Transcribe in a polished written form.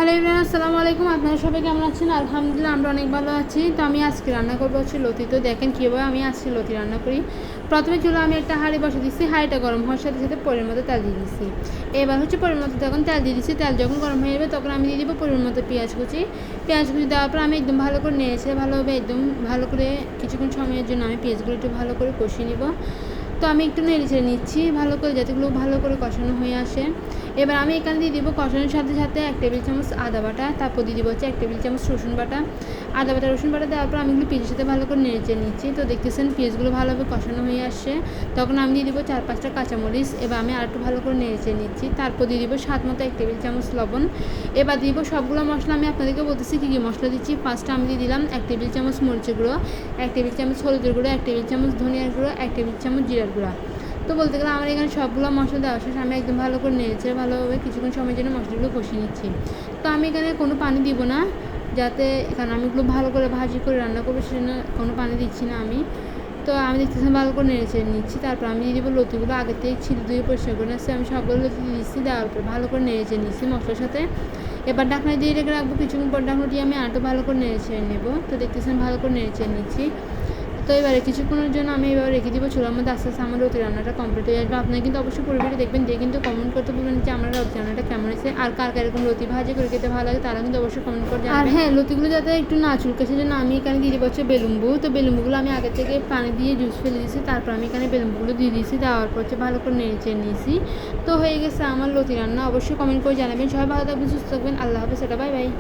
Hello everyone, আসসালামু আলাইকুম। আপনারা সবাই কেমন আছেন? আলহামদুলিল্লাহ আমরা অনেক ভালো আছি। তো আমি আজকে রান্না করবো হচ্ছে লতি। তো দেখেন কীভাবে আমি আজকে লতি রান্না করি। প্রথমে চুলা আমি একটা হাঁড়ি বসে দিচ্ছি। হাঁড়িটা গরম হওয়ার সাথে সাথে পরিমাণ মতো তেল দিয়ে দিচ্ছি। এবার হচ্ছে পরিমাণ মতো যখন তেল দিয়ে দিচ্ছি, তেল যখন গরম হয়ে যাবে তখন আমি দিয়ে দিব পরিমাণ মতো পেঁয়াজ কুচি। পেঁয়াজ কুচি দেওয়ার পর আমি একদম ভালো করে নিয়েছি, ভালোভাবে একদম ভালো করে কিছুক্ষণ সময়ের জন্য আমি পেঁয়াজগুলো একটু ভালো করে কষিয়ে নিব। তো আমি একটু নেড়ে চেড়ে নিচ্ছি ভালো করে, যাতেগুলো ভালো করে কষানো হয়ে আসে। এবার আমি এখানে দিয়ে দিব কষানোর সাথে সাথে 1 টেবিল চামচ আদা বাটা, তারপর দিয়ে দিব হচ্ছে 1 টেবিল চামচ রসুন বাটা। আদা বাটা রসুন বাটা দেওয়ার পর আমি এগুলো পেঁয়াজের সাথে ভালো করে নেড়ে চেড়ে নিচ্ছি। তো দেখতেছেন পেঁয়াজগুলো ভালোভাবে কষানো হয়ে আসছে। তখন আমি দিয়ে দিব 4-5টা কাঁচামরিচ। এবার আমি আরেকটু ভালো করে নেড়ে চেড়ে নিচ্ছি। তারপর দিয়ে দিব স্বাদ মতো 1 টেবিল চামচ লবণ। এবার দিব সবগুলো মশলা। আমি আপনাদেরকে বলতেছি কী কী মশলা দিচ্ছি। ফার্স্টে আমি দিয়ে দিলাম 1 টেবিল চামচ মরিচের গুঁড়ো, 1 টেবিল চামচ হলুদের গুঁড়ো, 1 টেবিল চামচ ধনিয়ার গুঁড়ো, 1 টেবিল চামচ জিরার গুঁড়া। তো বলতে গেলে আমার এখানে সবগুলো মশলা দেওয়া শেষ। আমি একদম ভালো করে নেড়েছে ভালোভাবে কিছুক্ষণ সময়ের জন্য মশলাগুলো কষিয়ে নিচ্ছি। তো আমি এখানে কোনো পানি দিব না, যাতে এখানে আমি এগুলো ভালো করে ভাজি করে রান্না করবো, সেজন্য কোনো পানি দিচ্ছি না আমি। তো আমি দেখতেছি ভালো করে নেড়েছে নিচ্ছি। তারপর আমি দিয়ে দেবো লতিগুলো আগে থেকে ছিঁড়ে ধুয়ে পরিষ্কার করে নিচ্ছি। আমি সবগুলো লতি দিয়ে দিচ্ছি, দেওয়ার পর ভালো করে নেড়েছে নিচ্ছি মশলার সাথে। এবার ঢাকনা দিয়ে রেখে রাখবো। কিছুক্ষণ পর ঢাকনা দিয়ে আমি আরেকটু ভালো করে নেড়েছে নেবো। তো দেখতেছেন ভালো করে নেড়েছে নিচ্ছি। তো এবারে কিছুক্ষণের জন্য আমি এবার রেখে দিব চুলার মধ্যে। আস্তে আস্তে আমার লতি রান্নাটা কমপ্লিট হয়ে আসবে। আপনারা কিন্তু অবশ্যই পরিবারে দেখবেন, দিয়ে কিন্তু কমেন্ট করতে বলবেন যে আমার লতি রান্নাটা কেমন হয়েছে, আর কার কার এরকম লতি ভাজি করে খেতে ভালো লাগে তারা কিন্তু অবশ্যই কমেন্ট করে জানাবেন। আর হ্যাঁ, লতিগুলো যাতে একটু না চুলকে সেজন্য আমি এখানে দিয়ে দিব হচ্ছে বেলুম্বু। তো বেলুম্বুগুলো আমি আগে থেকে পানি দিয়ে জুস ফেলে দিয়েছি, তারপর আমি এখানে বেলুম্বুগুলো দিয়ে দিয়েছি। দেওয়ার পর হচ্ছে ভালো করে নেড়ে চেড়ে নিয়েছি। তো হয়ে গেছে আমার লতি রান্না। অবশ্যই কমেন্ট করে জানাবেন। সবাই ভালো থাকবেন, সুস্থ থাকবেন। আল্লাহ হাফেজ। Bye bye.